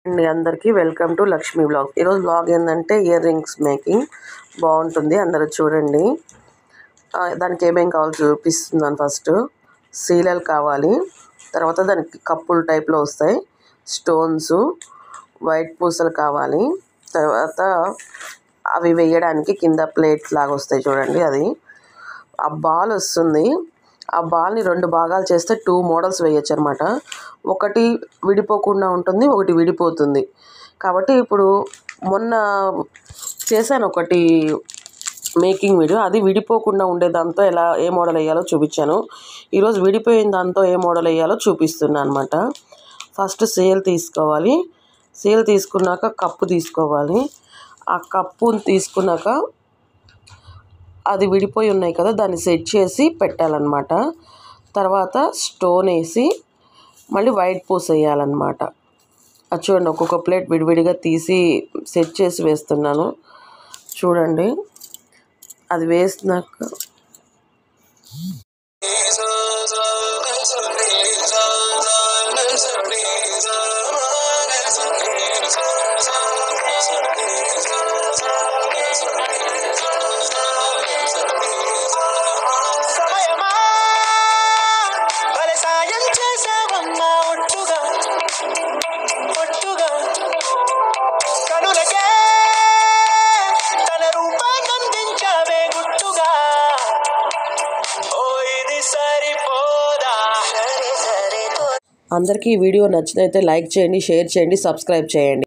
అండి అందరికీ welcome to Lakshmi blog. ఈరోజు బ్లాగ్ ఏంటంటే ఇయర్ రింగ్స్ మేకింగ్ బాగుంటుంది, అందరూ చూడండి. దానికి ఏమేం కావాలో చూపిస్తున్నాను. ఫస్ట్ సీలలు కావాలి, తర్వాత దానికి కప్పులు టైప్లో వస్తాయి, స్టోన్స్, వైట్ పూసలు కావాలి, తర్వాత అవి వేయడానికి కింద ప్లేట్స్ లాగా వస్తాయి చూడండి. అది ఆ బాల్ వస్తుంది. ఆ బాల్ని 2 భాగాలు చేస్తే 2 మోడల్స్ వేయచ్చు అనమాట. ఒకటి విడిపోకుండా ఉంటుంది, ఒకటి విడిపోతుంది. కాబట్టి ఇప్పుడు మొన్న చేశాను ఒకటి మేకింగ్ వీడియో, అది విడిపోకుండా ఉండే దాంతో ఏ మోడల్ వేయాలో చూపించాను. ఈరోజు విడిపోయిన దాంతో ఏ మోడల్ వేయాలో చూపిస్తున్నాను అనమాట. ఫస్ట్ సేల్ తీసుకోవాలి. సేల్ తీసుకున్నాక కప్పు తీసుకోవాలి. ఆ కప్పుని తీసుకున్నాక అది విడిపోయి ఉన్నాయి కదా, దాన్ని సెట్ చేసి పెట్టాలన్నమాట. తర్వాత స్టోన్ వేసి మళ్ళీ వైట్ పూస వేయాలన్నమాట. అది చూడండి, ఒక్కొక్క ప్లేట్ విడివిడిగా తీసి సెట్ చేసి వేస్తున్నాను చూడండి. అది వేసినాక అందరికీ ఈ వీడియో నచ్చినైతే లైక్ చేయండి, షేర్ చేయండి, సబ్స్క్రైబ్ చేయండి.